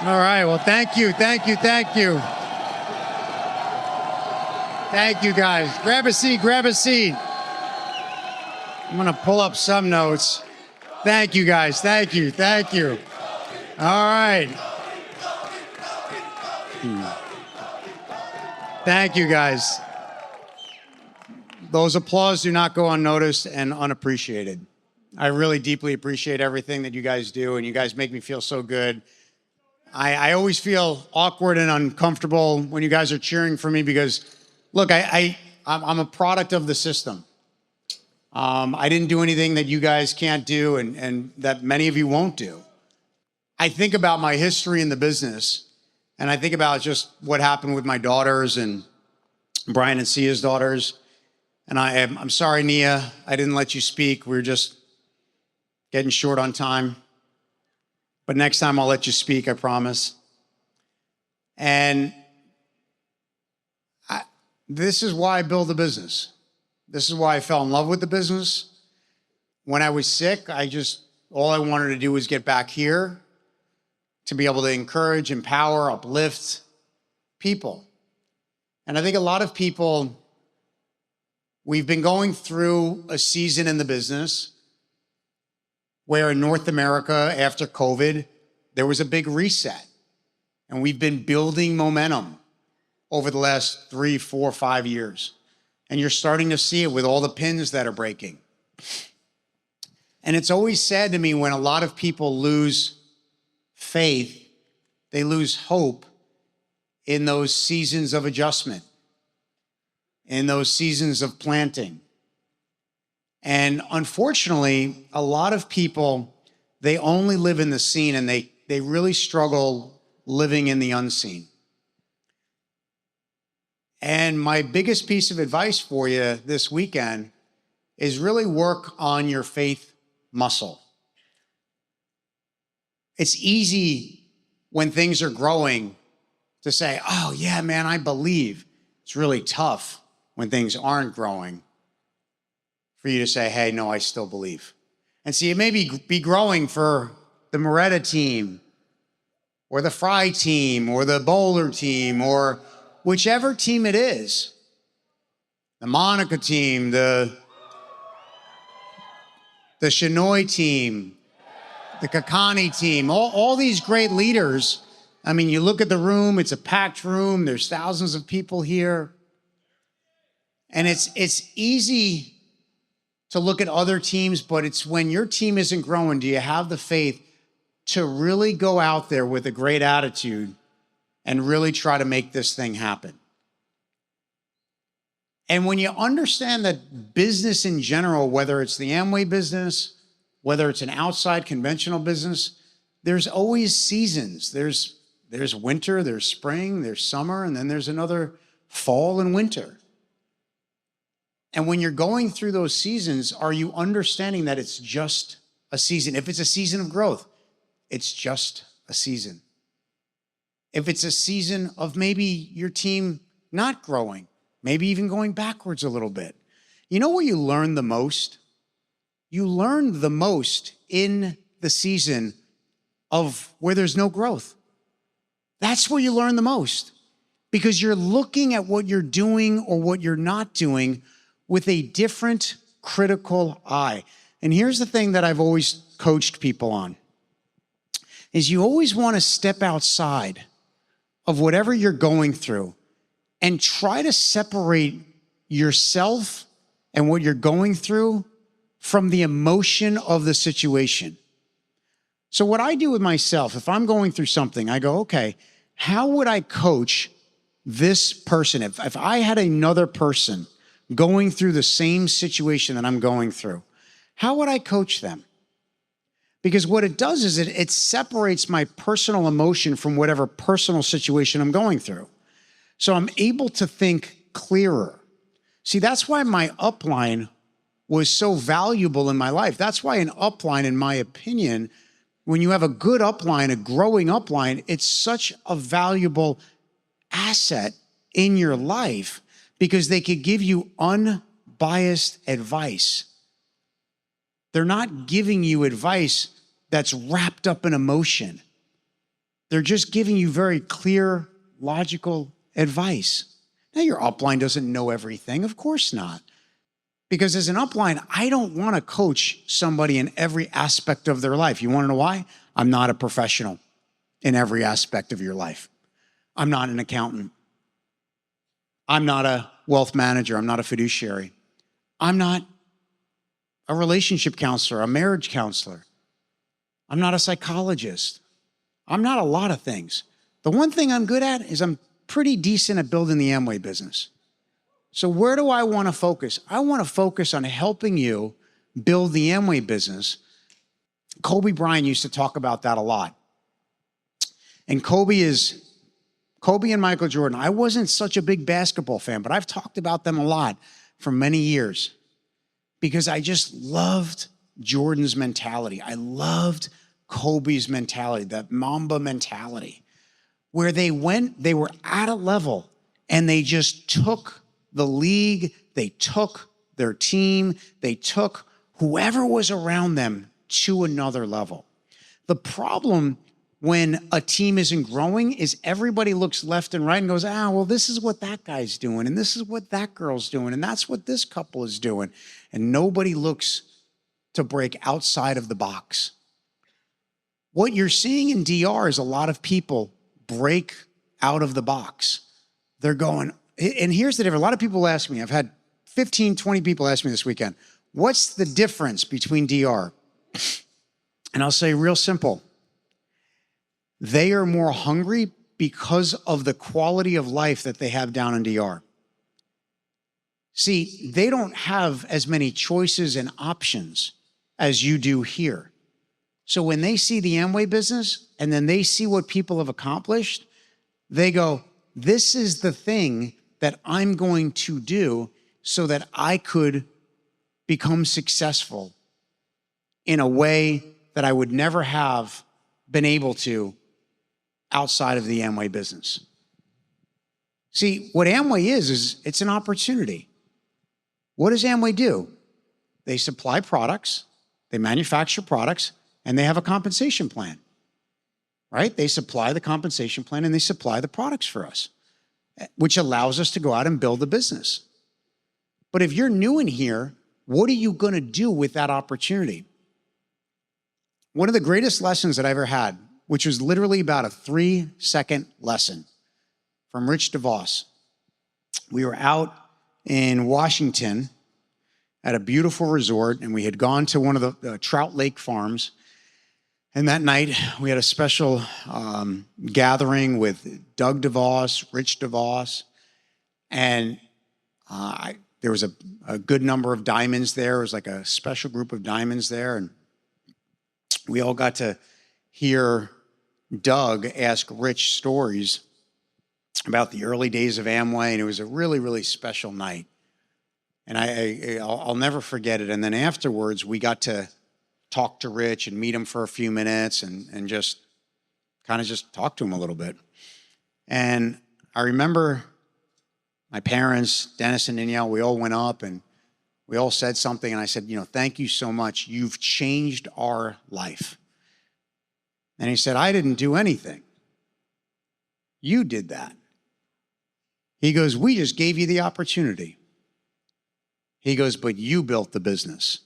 All right. Well, thank you. Thank you. Thank you. Thank you, guys. Grab a seat. Grab a seat. I'm going to pull up some notes. Thank you, guys. Thank you. Thank you. All right. Thank you, guys. Those applause do not go unnoticed and unappreciated. I really deeply appreciate everything that you guys do, and you guys make me feel so good. I always feel awkward and uncomfortable when you guys are cheering for me because, look, I'm a product of the system. I didn't do anything that you guys can't do and that many of you won't do. I think about my history in the business, and I think about just what happened with my daughters and Brian and Sia's daughters. And I'm sorry, Nia, I didn't let you speak. We were just getting short on time. But next time I'll let you speak, I promise. And this is why I built the business. This is why I fell in love with the business. When I was sick, all I wanted to do was get back here to be able to encourage, empower, uplift people. And I think a lot of people, we've been going through a season in the business where in North America, after COVID, there was a big reset. And we've been building momentum over the last 3, 4, 5 years. And you're starting to see it with all the pins that are breaking. And it's always sad to me when a lot of people lose faith, they lose hope in those seasons of adjustment, in those seasons of planting. And unfortunately, a lot of people, they only live in the seen and they really struggle living in the unseen. And my biggest piece of advice for you this weekend is really work on your faith muscle. It's easy when things are growing to say, oh yeah, man, I believe. It's really tough when things aren't growing for you to say, hey, no, I still believe. And see, it may be growing for the Moretta team or the Fry team or the Bowler team or whichever team it is, the Monica team, the Shinoy team, the Kakani team, all these great leaders. I mean, you look at the room, it's a packed room. There's thousands of people here. And it's easy to look at other teams, but it's when your team isn't growing, do you have the faith to really go out there with a great attitude and really try to make this thing happen? And when you understand that business in general, whether it's the Amway business, whether it's an outside conventional business, there's always seasons. There's winter, there's spring, there's summer, and then there's another fall and winter. And when you're going through those seasons, are you understanding that it's just a season? If it's a season of growth, it's just a season. If it's a season of maybe your team not growing, maybe even going backwards a little bit, you know where you learn the most? You learn the most in the season of where there's no growth. That's where you learn the most because you're looking at what you're doing or what you're not doing with a different critical eye. And here's the thing that I've always coached people on, is you always want to step outside of whatever you're going through and try to separate yourself and what you're going through from the emotion of the situation. So what I do with myself, if I'm going through something, I go, okay, how would I coach this person? If I had another person going through the same situation that I'm going through, how would I coach them? Because what it does is it separates my personal emotion from whatever personal situation I'm going through. So I'm able to think clearer. See, that's why my upline was so valuable in my life. That's why an upline, in my opinion, when you have a good upline, a growing upline, it's such a valuable asset in your life because they could give you unbiased advice. They're not giving you advice that's wrapped up in emotion. They're just giving you very clear, logical advice. Now, your upline doesn't know everything. Of course not. Because as an upline, I don't want to coach somebody in every aspect of their life. You want to know why? I'm not a professional in every aspect of your life. I'm not an accountant. I'm not a wealth manager. I'm not a fiduciary. I'm not a relationship counselor, a marriage counselor. I'm not a psychologist. I'm not a lot of things. The one thing I'm good at is I'm pretty decent at building the Amway business. So where do I want to focus? I want to focus on helping you build the Amway business. Kobe Bryant used to talk about that a lot. And Kobe and Michael Jordan. I wasn't such a big basketball fan, but I've talked about them a lot for many years because I just loved Jordan's mentality. I loved Kobe's mentality, that Mamba mentality, where they were at a level and they just took the league, they took their team, they took whoever was around them to another level. The problem when a team isn't growing is everybody looks left and right and goes, well, this is what that guy's doing, and this is what that girl's doing, and that's what this couple is doing. And nobody looks to break outside of the box. What you're seeing in DR is a lot of people break out of the box. They're going, and here's the difference. A lot of people ask me, I've had 15, 20 people ask me this weekend, what's the difference between DR? And I'll say real simple. They are more hungry because of the quality of life that they have down in DR. See, they don't have as many choices and options as you do here. So when they see the Amway business and then they see what people have accomplished, they go, this is the thing that I'm going to do so that I could become successful in a way that I would never have been able to outside of the Amway business. See, what Amway is it's an opportunity. What does Amway do? They supply products, they manufacture products, and they have a compensation plan, right? They supply the compensation plan and they supply the products for us, which allows us to go out and build a business. But if you're new in here, what are you going to do with that opportunity? One of the greatest lessons that I ever had, which was literally about a 3-second lesson from Rich DeVos. We were out in Washington at a beautiful resort, and we had gone to one of the Trout Lake farms. And that night, we had a special gathering with Doug DeVos, Rich DeVos, and there was a good number of diamonds there. It was like a special group of diamonds there, and we all got to hear Doug ask Rich stories about the early days of Amway, and it was a really, really special night. And I'll never forget it. And then afterwards, we got to talk to Rich and meet him for a few minutes and just kind of just talk to him a little bit. And I remember my parents, Dennis and Danielle, we all went up and we all said something. And I said, thank you so much. You've changed our life. And he said, I didn't do anything. You did that. He goes, we just gave you the opportunity. He goes, but you built the business.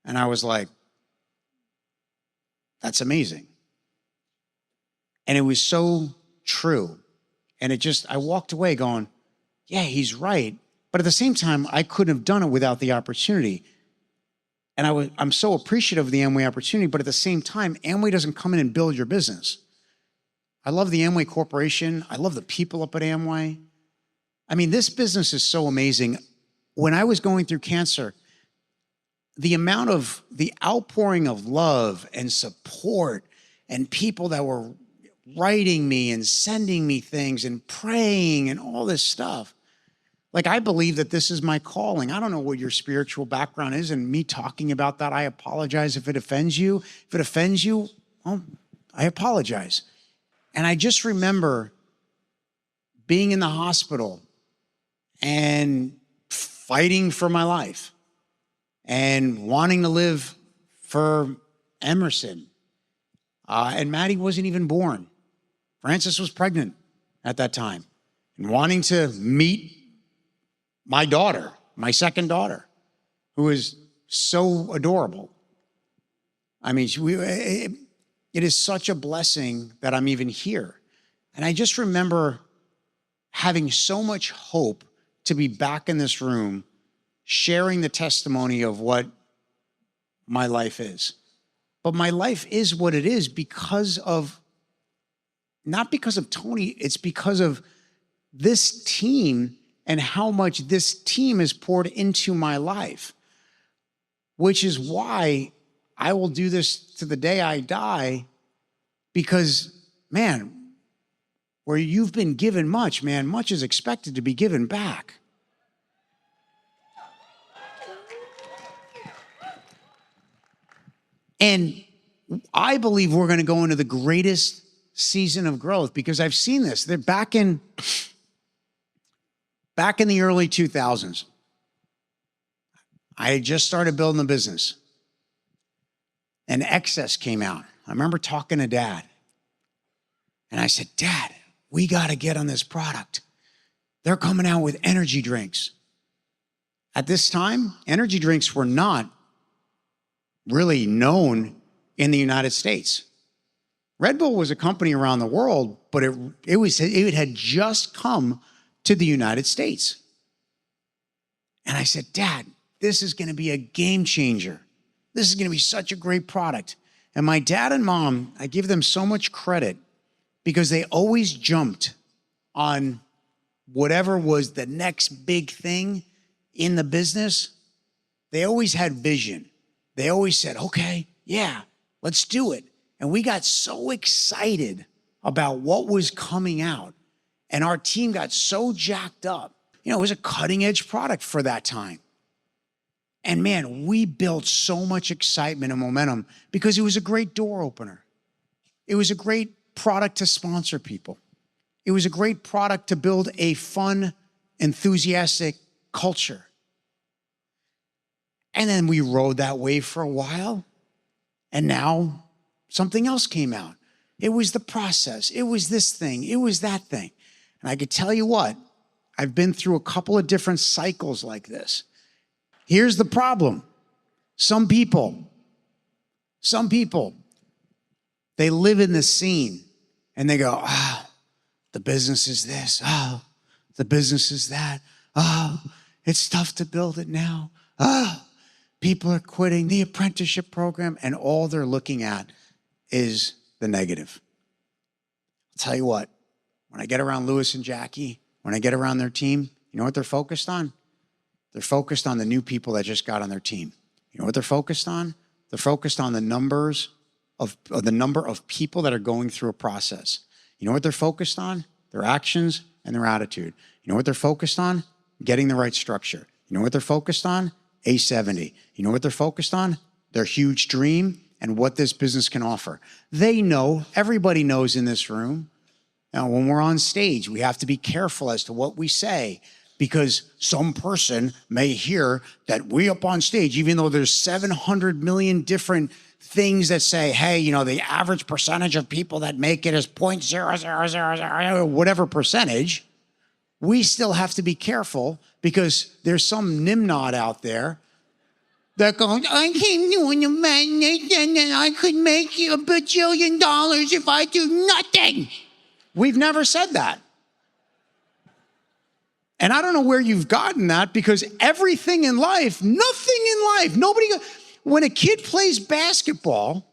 And I was like, that's amazing. And it was so true. And I walked away going, yeah, he's right. But at the same time, I couldn't have done it without the opportunity. And I'm so appreciative of the Amway opportunity, but at the same time, Amway doesn't come in and build your business. I love the Amway Corporation. I love the people up at Amway. I mean, this business is so amazing. When I was going through cancer, the outpouring of love and support and people that were writing me and sending me things and praying and all this stuff. Like, I believe that this is my calling. I don't know what your spiritual background is, and me talking about that, I apologize if it offends you. If it offends you, well, I apologize. And I just remember being in the hospital and fighting for my life and wanting to live for Emerson. And Maddie wasn't even born. Frances was pregnant at that time and wanting to meet my daughter, my second daughter, who is so adorable. I mean, it is such a blessing that I'm even here. And I just remember having so much hope to be back in this room, sharing the testimony of what my life is. But my life is what it is because of, not because of Tony, it's because of this team and how much this team has poured into my life, which is why I will do this to the day I die, because, man, where you've been given much, man, much is expected to be given back. And I believe we're going to go into the greatest season of growth because I've seen this. They're back in the early 2000s. I had just started building the business. And Excess came out. I remember talking to Dad. And I said, Dad, we got to get on this product. They're coming out with energy drinks. At this time, energy drinks were not really known in the United States. Red Bull was a company around the world, but it had just come to the United States. And I said, Dad, this is going to be a game changer. This is going to be such a great product. And my dad and mom, I give them so much credit because they always jumped on whatever was the next big thing in the business. They always had vision. They always said, okay, yeah, let's do it. And we got so excited about what was coming out. And our team got so jacked up. You know, it was a cutting edge product for that time. And man, we built so much excitement and momentum because it was a great door opener. It was a great product to sponsor people. It was a great product to build a fun, enthusiastic culture. And then we rode that wave for a while. And now something else came out. It was the process. It was this thing. It was that thing. And I could tell you what, I've been through a couple of different cycles like this. Here's the problem. Some people, they live in the scene and they go, oh, the business is this. Oh, the business is that. Oh, it's tough to build it now. Oh, people are quitting the apprenticeship program and all they're looking at is the negative. I'll tell you what, when I get around Lewis and Jackie, when I get around their team, you know what they're focused on? They're focused on the new people that just got on their team. You know what they're focused on? They're focused on the number of people that are going through a process. You know what they're focused on? Their actions and their attitude. You know what they're focused on? Getting the right structure. You know what they're focused on? A70. You know what they're focused on? Their huge dream and what this business can offer. They know, everybody knows in this room. Now, when we're on stage, we have to be careful as to what we say because some person may hear that we up on stage, even though there's 700 million different things that say, hey, you know, the average percentage of people that make it is 0.0000, whatever percentage, we still have to be careful because there's some nimnod out there that goes, I came doing a madness and I could make you $1 bajillion if I do nothing. We've never said that. And I don't know where you've gotten that because everything in life, nothing in life, when a kid plays basketball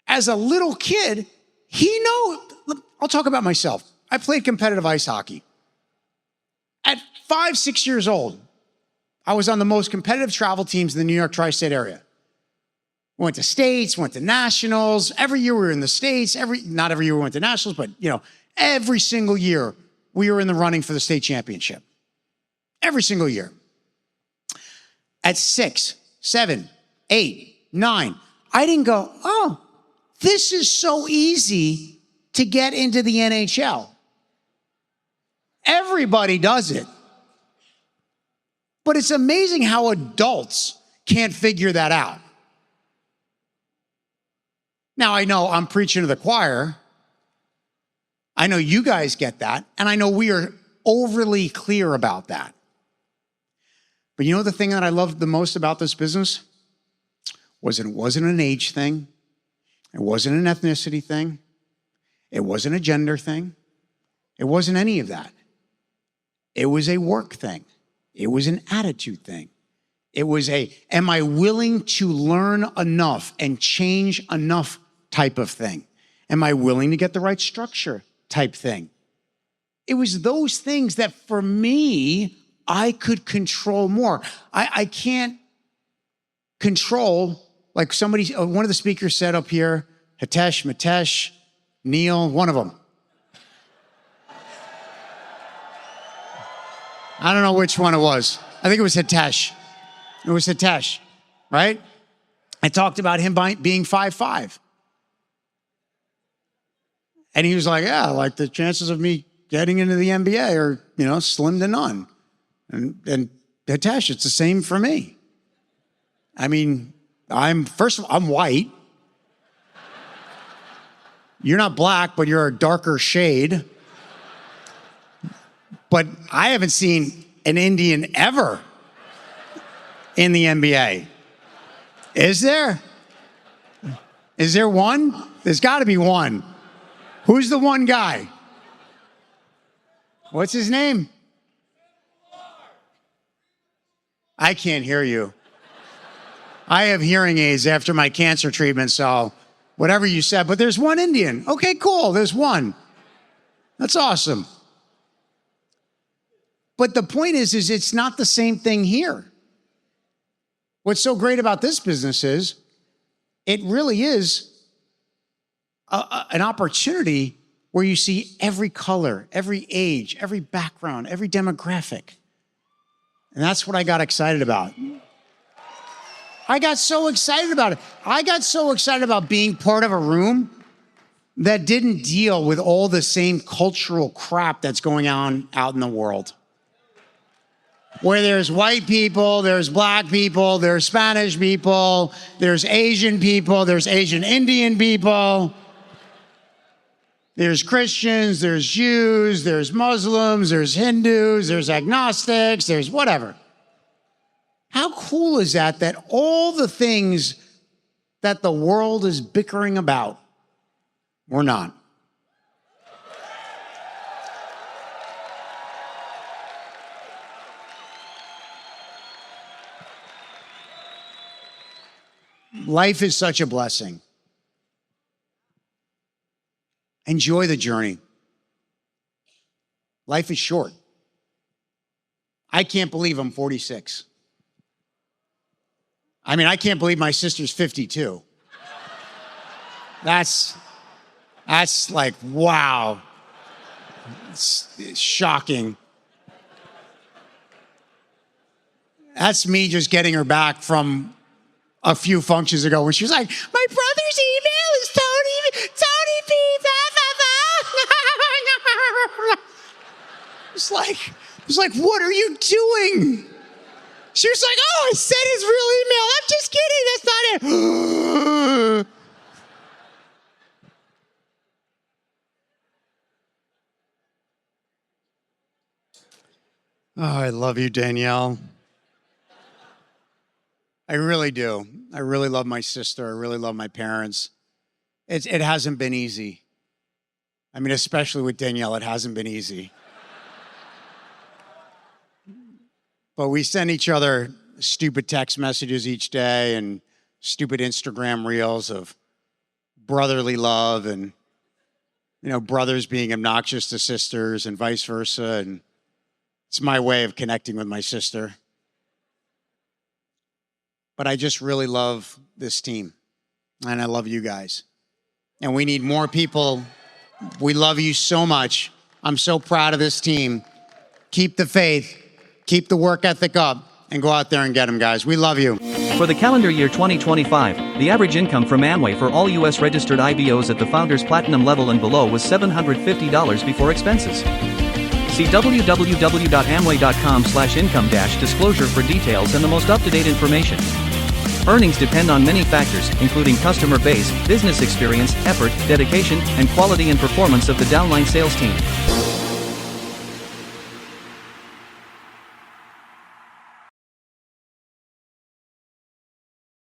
as a little kid, I'll talk about myself. I played competitive ice hockey. At 5, 6 years old, I was on the most competitive travel teams in the New York tri-state area. Went to states, went to nationals. Every year we were in the states. Not every year we went to nationals, but every single year we were in the running for the state championship. Every single year. At 6, 7, 8, 9, I didn't go, oh, this is so easy to get into the NHL. Everybody does it. But it's amazing how adults can't figure that out. Now, I know I'm preaching to the choir. I know you guys get that, and I know we are overly clear about that. But you know the thing that I loved the most about this business? It wasn't an age thing. It wasn't an ethnicity thing. It wasn't a gender thing. It wasn't any of that. It was a work thing. It was an attitude thing. It was am I willing to learn enough and change enough type of thing? Am I willing to get the right structure type thing? It was those things that for me, I could control more. I can't control, like one of the speakers said up here, Hitesh, Mitesh, Neil, one of them. I don't know which one it was. I think it was Hitesh. It was Hitesh, right? I talked about him being 5'5". And he was like, yeah, like the chances of me getting into the NBA are, slim to none. And Hitesh, it's the same for me. I mean, I'm white. You're not black, but you're a darker shade. But I haven't seen an Indian ever in the NBA. Is there? Is there one? There's got to be one. Who's the one guy? What's his name? I can't hear you. I have hearing aids after my cancer treatment, so whatever you said, but there's one Indian. Okay, cool, there's one. That's awesome. But the point is it's not the same thing here. What's so great about this business is it really is an opportunity where you see every color, every age, every background, every demographic. And that's what I got excited about. I got so excited about it. I got so excited about being part of a room that didn't deal with all the same cultural crap that's going on out in the world. Where there's white people, there's black people, there's Spanish people, there's Asian people, there's Asian Indian people, there's Christians, there's Jews, there's Muslims, there's Hindus, there's agnostics, there's whatever. How cool is that all the things that the world is bickering about, we're not? Life is such a blessing. Enjoy the journey. Life is short. I can't believe I'm 46. I mean, I can't believe my sister's 52. That's like, wow. It's shocking. That's me just getting her back from a few functions ago when she was like, my brother's email is Tony P. It's like, what are you doing? She was like, oh, I said his real email. I'm just kidding. That's not it. Oh, I love you, Danielle. I really do. I really love my sister. I really love my parents. It hasn't been easy. I mean, especially with Danielle, it hasn't been easy. But we send each other stupid text messages each day and stupid Instagram reels of brotherly love and, brothers being obnoxious to sisters and vice versa. And it's my way of connecting with my sister. But I just really love this team, and I love you guys. And we need more people. We love you so much. I'm so proud of this team. Keep the faith, keep the work ethic up, and go out there and get them, guys. We love you. For the calendar year 2025, the average income from Amway for all U.S. registered IBOs at the Founders Platinum level and below was $750 before expenses. See www.amway.com/income-disclosure for details and the most up-to-date information. Earnings depend on many factors, including customer base, business experience, effort, dedication, and quality and performance of the downline sales team.